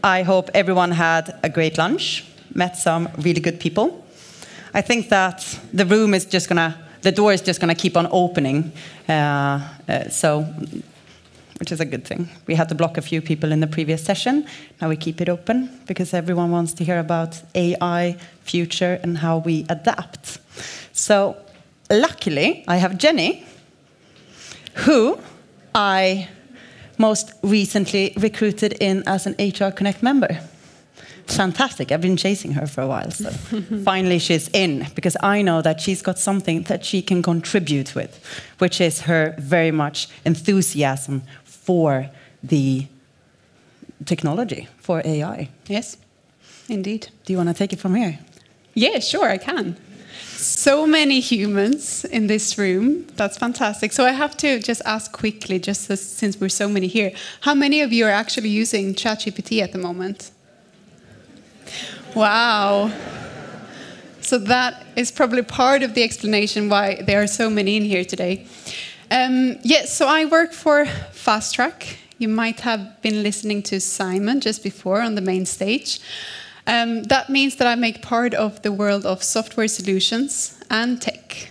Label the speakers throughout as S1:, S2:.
S1: I hope everyone had a great lunch, met some really good people. I think that the door is just gonna keep on opening, which is a good thing. We had to block a few people in the previous session. Now we keep it open because everyone wants to hear about AI, future, and how we adapt. So luckily, I have Jenny, who I most recently recruited in as an HR Connect member. Fantastic. I've been chasing her for a while, so finally she's in, because I know that she's got something that she can contribute with, which is her very much enthusiasm for the technology, for AI.
S2: Yes, indeed.
S1: Do you want to take it from here?
S2: Yeah, sure, I can. So many humans in this room. That's fantastic. So I have to just ask quickly, since we're so many here, how many of you are actually using ChatGPT at the moment? Wow. So that is probably part of the explanation why there are so many in here today. Yes, so I work for Fast Track. You might have been listening to Simon just before on the main stage. That means that I make part of the world of software solutions and tech.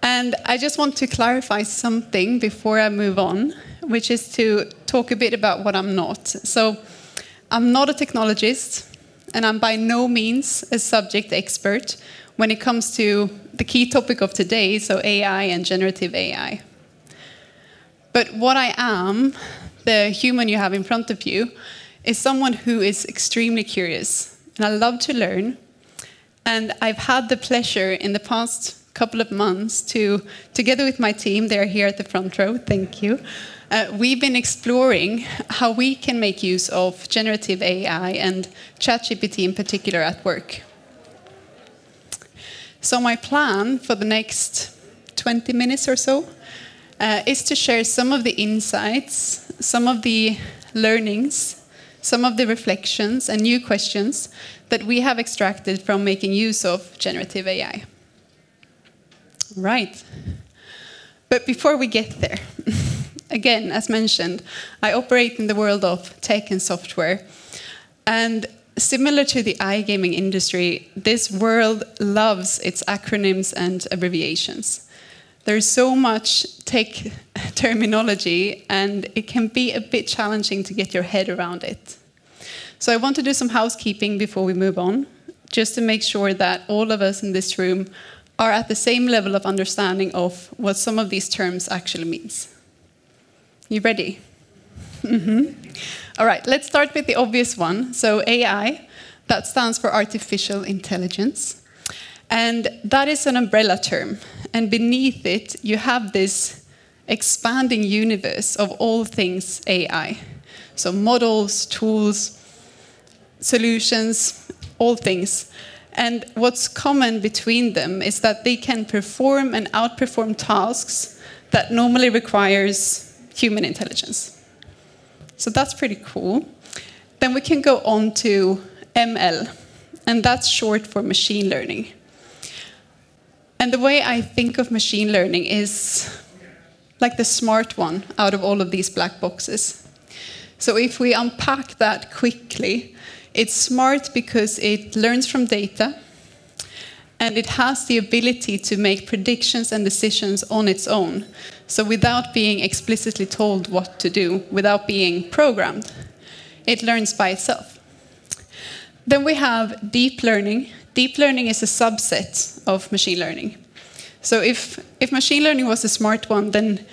S2: And I just want to clarify something before I move on, which is to talk a bit about what I'm not. So I'm not a technologist, and I'm by no means a subject expert when it comes to the key topic of today, so AI and generative AI. But what I am, the human you have in front of you, is someone who is extremely curious, and I love to learn. And I've had the pleasure in the past couple of months to, together with my team, they're here at the front row, thank you, we've been exploring how we can make use of generative AI and ChatGPT in particular at work. So my plan for the next 20 minutes or so is to share some of the insights, some of the learnings, some of the reflections and new questions that we have extracted from making use of generative AI. Right. But before we get there, again, as mentioned, I operate in the world of tech and software. And similar to the iGaming industry, this world loves its acronyms and abbreviations. There's so much tech terminology, and it can be a bit challenging to get your head around it. So I want to do some housekeeping before we move on, just to make sure that all of us in this room are at the same level of understanding of what some of these terms actually means. You ready? All right, let's start with the obvious one. So AI, that stands for artificial intelligence. And that is an umbrella term. And beneath it, you have this expanding universe of all things AI. So models, tools, solutions, all things. And what's common between them is that they can perform and outperform tasks that normally requires human intelligence. So that's pretty cool. Then we can go on to ML, and that's short for machine learning. And the way I think of machine learning is like the smart one out of all of these black boxes. So if we unpack that quickly, it's smart because it learns from data, and it has the ability to make predictions and decisions on its own. So without being explicitly told what to do, without being programmed, it learns by itself. Then we have deep learning. Deep learning is a subset of machine learning. So if machine learning was a smart one, then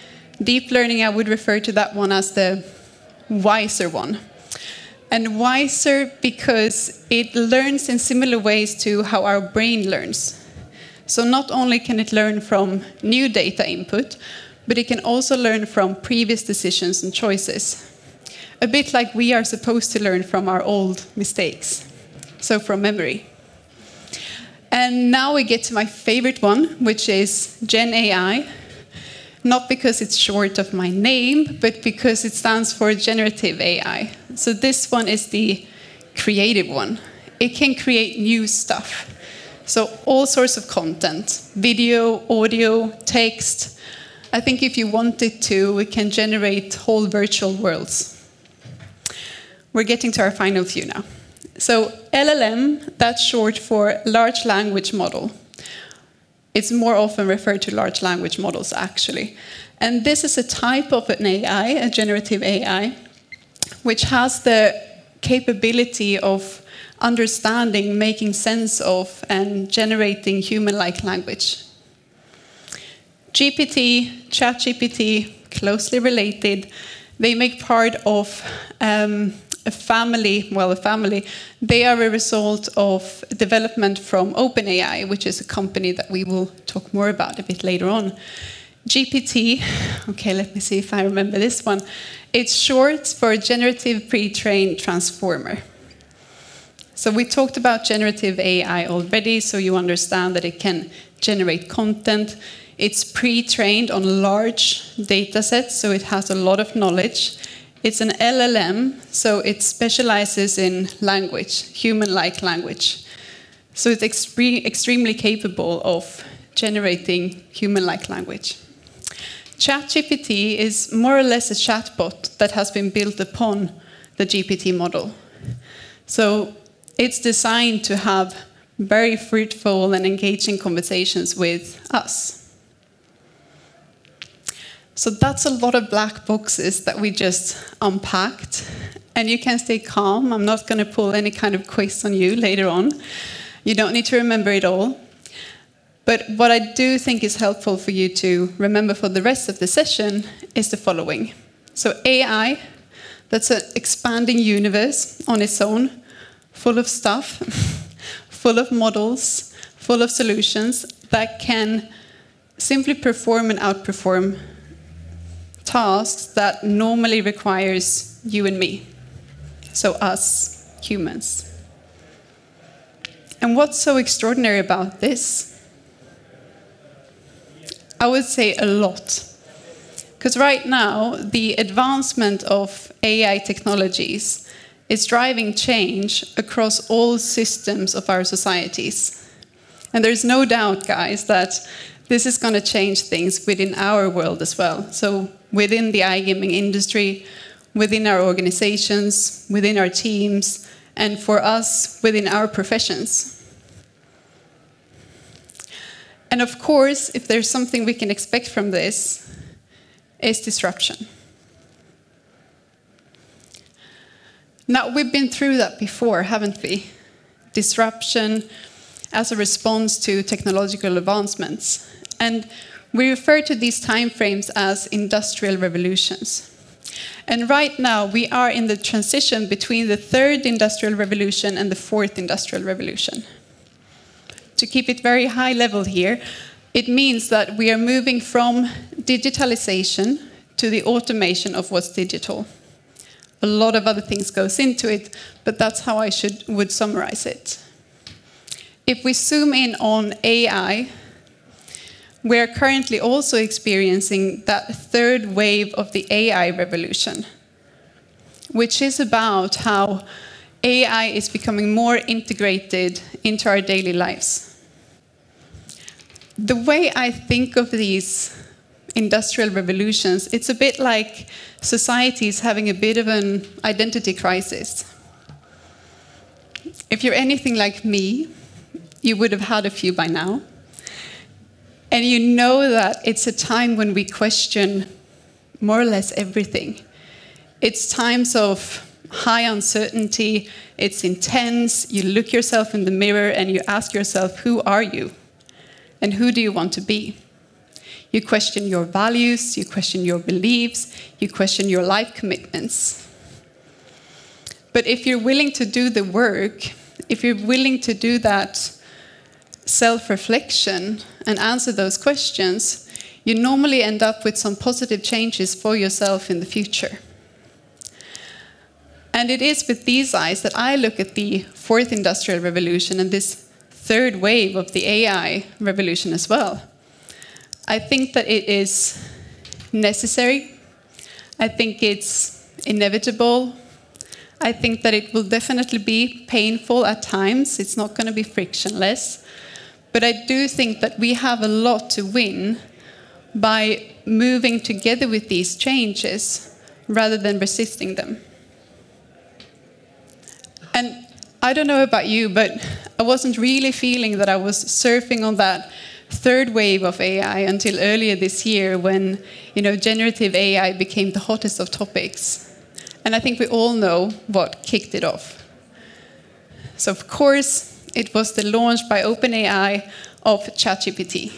S2: deep learning, I would refer to that one as the wiser one. And wiser because it learns in similar ways to how our brain learns. So not only can it learn from new data input, but it can also learn from previous decisions and choices. A bit like we are supposed to learn from our old mistakes, so from memory. And now we get to my favorite one, which is Gen AI. Not because it's short of my name, but because it stands for generative AI. So this one is the creative one. It can create new stuff. So all sorts of content, video, audio, text. I think if you wanted to, we can generate whole virtual worlds. we're getting to our final few now. So LLM, that's short for large language model. It's more often referred to large language models, actually. And this is a type of an AI, a generative AI, which has the capability of understanding, making sense of, and generating human-like language. GPT, ChatGPT, closely related. They make part of a family. They are a result of development from OpenAI, which is a company that we will talk more about a bit later on. GPT, okay, let me see if I remember this one. It's short for Generative Pre-trained Transformer. So we talked about generative AI already, so you understand that it can generate content. It's pre-trained on large data sets, so it has a lot of knowledge. It's an LLM, so it specializes in language, human-like language. So it's extremely capable of generating human-like language. ChatGPT is more or less a chatbot that has been built upon the GPT model. So it's designed to have very fruitful and engaging conversations with us. So that's a lot of black boxes that we just unpacked. And you can stay calm. I'm not going to pull any kind of quiz on you later on. You don't need to remember it all. But what I do think is helpful for you to remember for the rest of the session is the following. So AI, that's an expanding universe on its own, full of stuff, full of models, full of solutions that can simply perform and outperform tasks that normally requires you and me, so us, humans. And what's so extraordinary about this? I would say a lot. Because right now, the advancement of AI technologies is driving change across all systems of our societies. And there's no doubt, guys, that this is going to change things within our world as well. So within the iGaming industry, within our organizations, within our teams, and for us, within our professions. And of course, if there's something we can expect from this, is disruption. Now, we've been through that before, haven't we? Disruption as a response to technological advancements. And we refer to these timeframes as industrial revolutions. And right now, we are in the transition between the third industrial revolution and the fourth industrial revolution. To keep it very high level here, it means that we are moving from digitalization to the automation of what's digital. A lot of other things goes into it, but that's how I would summarize it. If we zoom in on AI, we're currently also experiencing that third wave of the AI revolution, which is about how AI is becoming more integrated into our daily lives. The way I think of these industrial revolutions, it's a bit like societies having a bit of an identity crisis. If you're anything like me, you would have had a few by now. And you know that it's a time when we question more or less everything. It's times of high uncertainty, it's intense, you look yourself in the mirror and you ask yourself, who are you? And who do you want to be? You question your values, you question your beliefs, you question your life commitments. But if you're willing to do the work, if you're willing to do that self-reflection and answer those questions, you normally end up with some positive changes for yourself in the future. And it is with these eyes that I look at the fourth industrial revolution and this third wave of the AI revolution as well. I think that it is necessary. I think it's inevitable. I think that it will definitely be painful at times. It's not going to be frictionless. But I do think that we have a lot to win by moving together with these changes rather than resisting them. And I don't know about you, but I wasn't really feeling that I was surfing on that third wave of AI until earlier this year when, generative AI became the hottest of topics. And I think we all know what kicked it off. So of course, it was the launch by OpenAI of ChatGPT.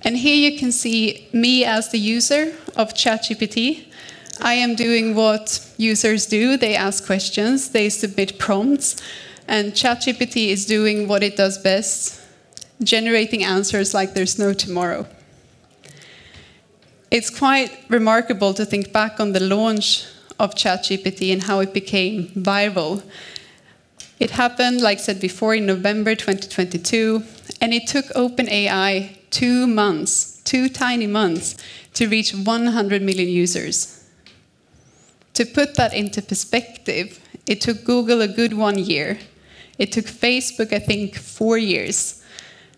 S2: And here you can see me as the user of ChatGPT. I am doing what users do. They ask questions, they submit prompts, and ChatGPT is doing what it does best, generating answers like there's no tomorrow. It's quite remarkable to think back on the launch of ChatGPT and how it became viral. It happened, like I said before, in November 2022, and it took OpenAI 2 months, 2 tiny months, to reach 100 million users. To put that into perspective, it took Google a good 1 year. It took Facebook, I think, 4 years.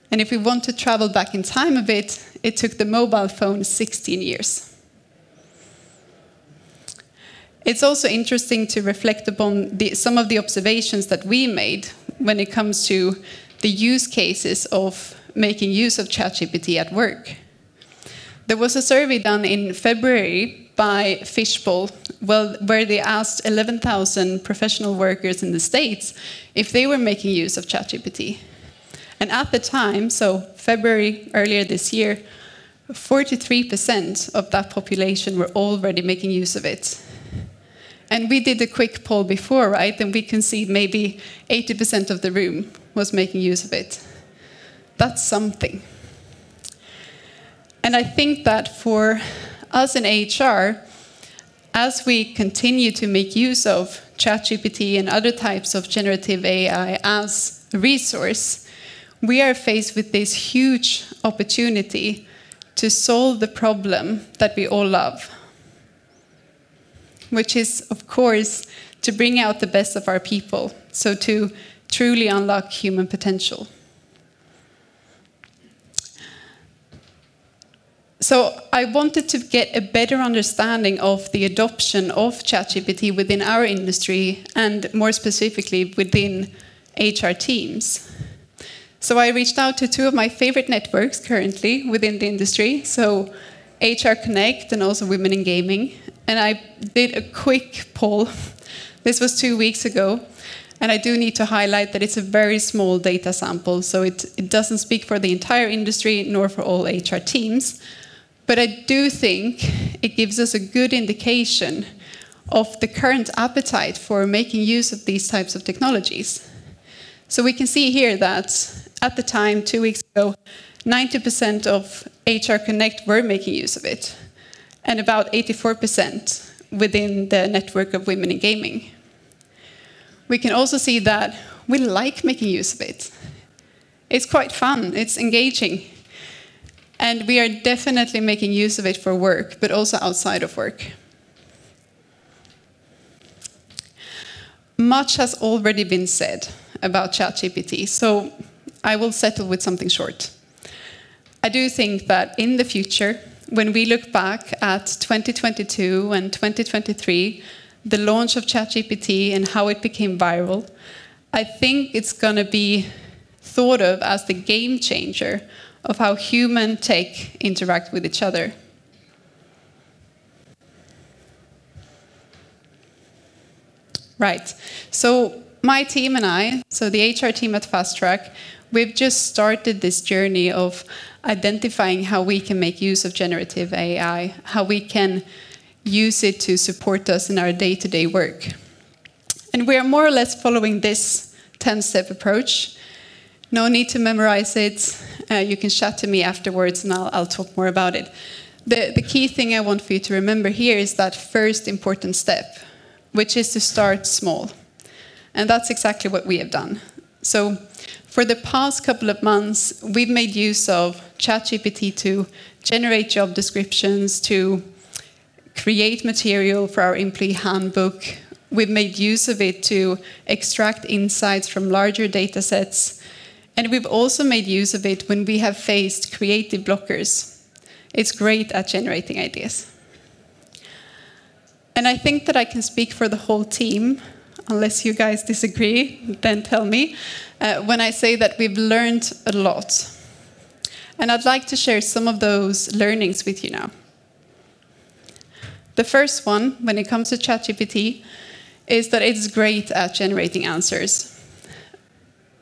S2: And if we want to travel back in time a bit, it took the mobile phone 16 years. It's also interesting to reflect upon some of the observations that we made when it comes to the use cases of making use of ChatGPT at work. There was a survey done in February by Fishbowl, where they asked 11,000 professional workers in the States if they were making use of ChatGPT. And at the time, so February earlier this year, 43% of that population were already making use of it. And we did a quick poll before, right? And we can see maybe 80% of the room was making use of it. That's something. And I think that for us in HR, as we continue to make use of ChatGPT and other types of generative AI as a resource, we are faced with this huge opportunity to solve the problem that we all love, which is, of course, to bring out the best of our people, so to truly unlock human potential. So I wanted to get a better understanding of the adoption of ChatGPT within our industry, and more specifically within HR teams. So I reached out to 2 of my favorite networks currently within the industry, so HR Connect and also Women in Gaming. And I did a quick poll. This was 2 weeks ago. And I do need to highlight that it's a very small data sample, so it doesn't speak for the entire industry nor for all HR teams. But I do think it gives us a good indication of the current appetite for making use of these types of technologies. So we can see here that at the time, 2 weeks ago, 90% of HR Connect were making use of it, and about 84% within the network of Women in Gaming. We can also see that we like making use of it. It's quite fun, it's engaging. And we are definitely making use of it for work, but also outside of work. Much has already been said about ChatGPT, so I will settle with something short. I do think that in the future, when we look back at 2022 and 2023, the launch of ChatGPT and how it became viral, I think it's going to be thought of as the game changer of how human tech interact with each other. Right, so my team and I, so the HR team at Fast Track, we've just started this journey of identifying how we can make use of generative AI, how we can use it to support us in our day-to-day work. And we are more or less following this 10-step approach. No need to memorize it. You can chat to me afterwards and I'll talk more about it. The key thing I want for you to remember here is that first important step, which is to start small. And that's exactly what we have done. So for the past couple of months, we've made use of ChatGPT to generate job descriptions, to create material for our employee handbook. We've made use of it to extract insights from larger data sets. And we've also made use of it when we have faced creative blockers. It's great at generating ideas. And I think that I can speak for the whole team. unless you guys disagree, then tell me, when I say that we've learned a lot. And I'd like to share some of those learnings with you now. The first one, when it comes to ChatGPT, is that it's great at generating answers.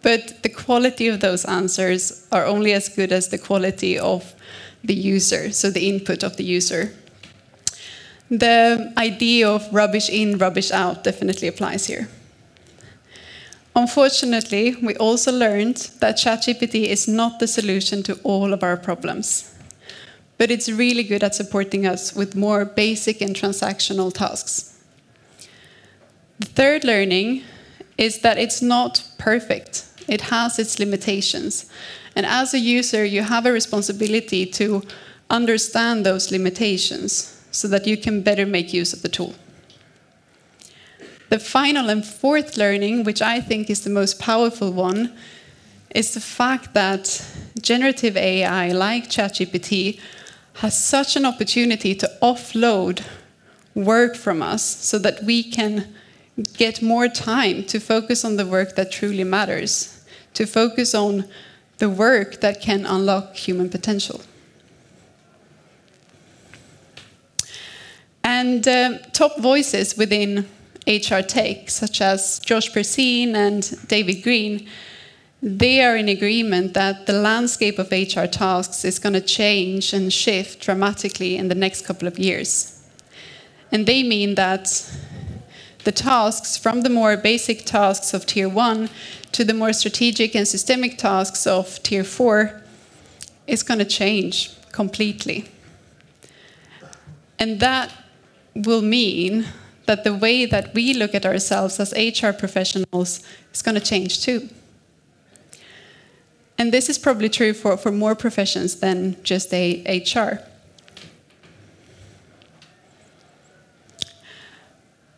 S2: But the quality of those answers are only as good as the quality of the user, so the input of the user. The idea of rubbish in, rubbish out definitely applies here. Unfortunately, we also learned that ChatGPT is not the solution to all of our problems, but it's really good at supporting us with more basic and transactional tasks. The third learning is that it's not perfect. It has its limitations. And as a user, you have a responsibility to understand those limitations so that you can better make use of the tool. The final and fourth learning, which I think is the most powerful one, is the fact that generative AI, like ChatGPT, has such an opportunity to offload work from us so that we can get more time to focus on the work that truly matters, to focus on the work that can unlock human potential. And top voices within HR tech, such as Josh Persine and David Green, they are in agreement that the landscape of HR tasks is going to change and shift dramatically in the next couple of years. And they mean that the tasks, from the more basic tasks of Tier 1 to the more strategic and systemic tasks of Tier 4, is going to change completely. And that will mean that the way that we look at ourselves as HR professionals is going to change too. And this is probably true for more professions than just HR.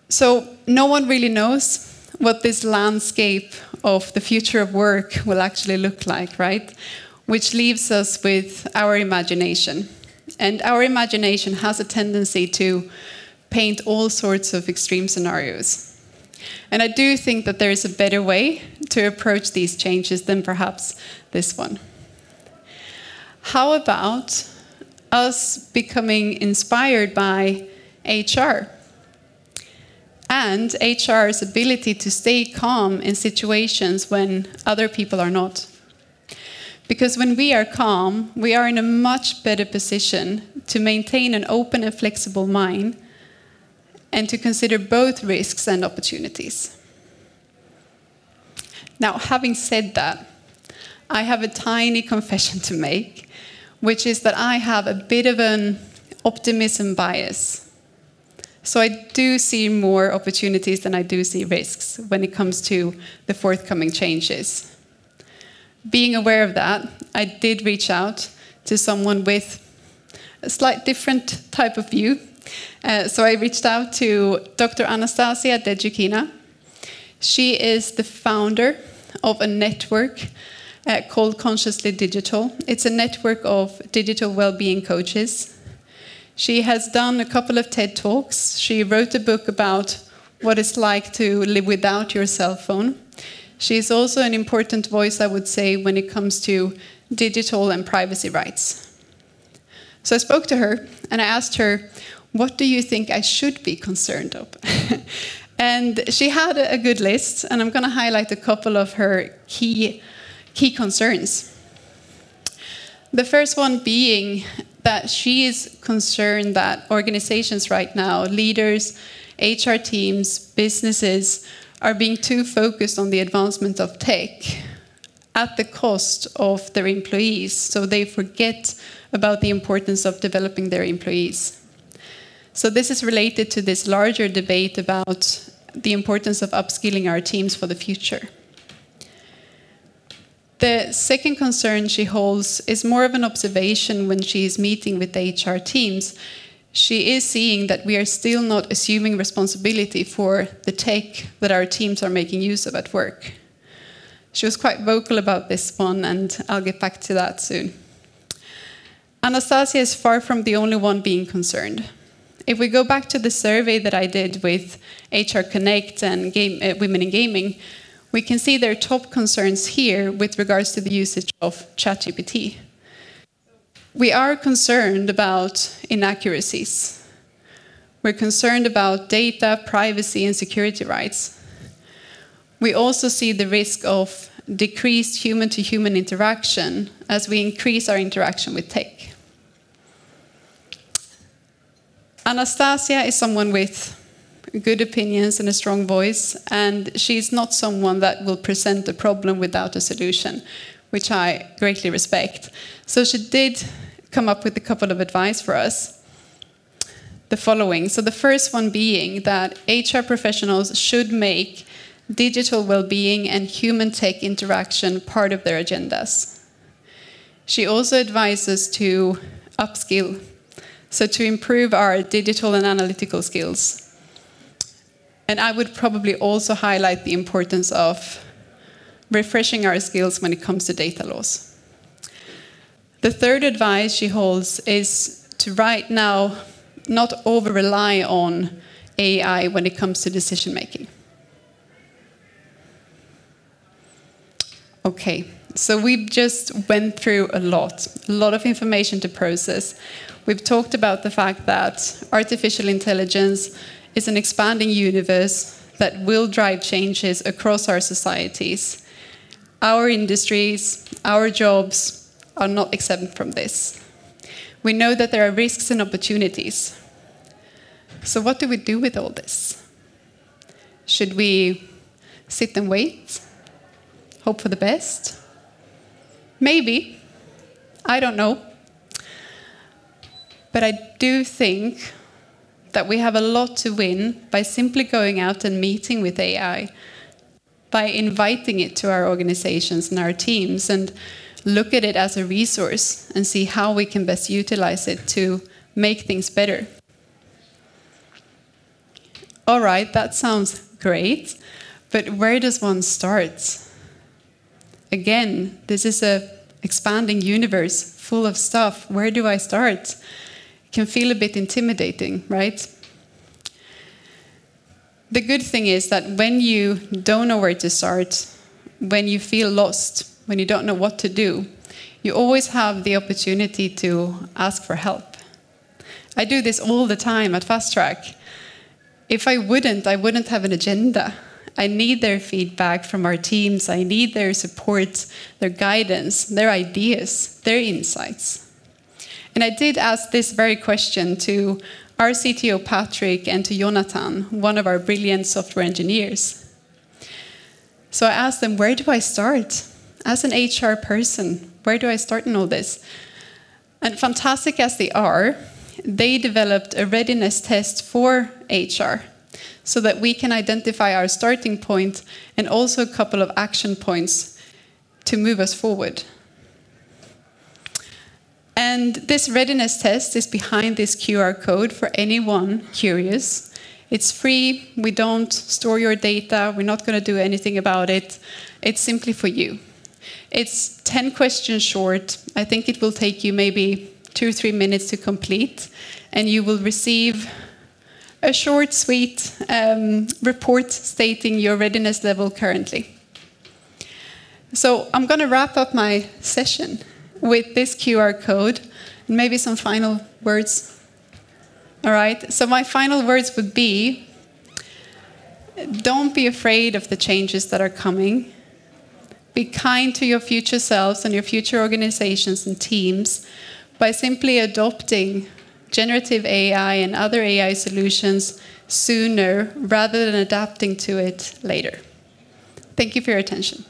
S2: So no one really knows what this landscape of the future of work will actually look like, right? Which leaves us with our imagination. And our imagination has a tendency to paint all sorts of extreme scenarios. And I do think that there is a better way to approach these changes than perhaps this one. How about us becoming inspired by HR? And HR's ability to stay calm in situations when other people are not. Because when we are calm, we are in a much better position to maintain an open and flexible mind and to consider both risks and opportunities. Now, having said that, I have a tiny confession to make, which is that I have a bit of an optimism bias. So I do see more opportunities than I do see risks when it comes to the forthcoming changes. Being aware of that, I did reach out to someone with a slight different type of view. So I reached out to Dr. Anastasia Dejukina. She is the founder of a network called Consciously Digital. It's a network of digital well-being coaches. She has done a couple of TED Talks. She wrote a book about what it's like to live without your cell phone. She's also an important voice, I would say, when it comes to digital and privacy rights. So I spoke to her and I asked her, what do you think I should be concerned of? And she had a good list, and I'm going to highlight a couple of her key concerns. The first one being that she is concerned that organizations right now, leaders, HR teams, businesses, are being too focused on the advancement of tech at the cost of their employees, so they forget about the importance of developing their employees. So this is related to this larger debate about the importance of upskilling our teams for the future. The second concern she holds is more of an observation when she is meeting with the HR teams. She is seeing that we are still not assuming responsibility for the tech that our teams are making use of at work. She was quite vocal about this one, and I'll get back to that soon. Anastasia is far from the only one being concerned. if we go back to the survey that I did with HR Connect and Women in Gaming, we can see their top concerns here with regards to the usage of ChatGPT. We are concerned about inaccuracies. We're concerned about data, privacy, and security rights. We also see the risk of decreased human-to-human interaction as we increase our interaction with tech. Anastasia is someone with good opinions and a strong voice, and she's not someone that will present a problem without a solution, which I greatly respect. So she did come up with a couple of advice for us. The following. So the first one being that HR professionals should make digital well-being and human-tech interaction part of their agendas. She also advises to upskill, so to improve our digital and analytical skills. And I would probably also highlight the importance of refreshing our skills when it comes to data laws. The third advice she holds is to right now not over-rely on AI when it comes to decision-making. Okay, so we've just went through a lot of information to process. We've talked about the fact that artificial intelligence is an expanding universe that will drive changes across our societies. Our industries, our jobs are not exempt from this. We know that there are risks and opportunities. So what do we do with all this? Should we sit and wait? Hope for the best? Maybe. I don't know. But I do think that we have a lot to win by simply going out and meeting with AI, by inviting it to our organizations and our teams and look at it as a resource and see how we can best utilize it to make things better. All right, that sounds great, but where does one start? Again, this is an expanding universe full of stuff. Where do I start? It can feel a bit intimidating, right? The good thing is that when you don't know where to start, when you feel lost, when you don't know what to do, you always have the opportunity to ask for help. I do this all the time at Fast Track. If I wouldn't have an agenda. I need their feedback from our teams. I need their support, their guidance, their ideas, their insights. And I did ask this very question to our CTO, Patrick, and to Jonathan, one of our brilliant software engineers. So I asked them, where do I start? As an HR person, where do I start in all this? And fantastic as they are, they developed a readiness test for HR so that we can identify our starting point and also a couple of action points to move us forward. And this readiness test is behind this QR code for anyone curious. It's free. We don't store your data. We're not going to do anything about it. It's simply for you. It's 10 questions short. I think it will take you maybe 2 or 3 minutes to complete, and you will receive a short, sweet report stating your readiness level currently. So I'm going to wrap up my session with this QR code and maybe some final words. All right, so my final words would be, don't be afraid of the changes that are coming. Be kind to your future selves and your future organizations and teams by simply adopting generative AI and other AI solutions sooner rather than adapting to it later. Thank you for your attention.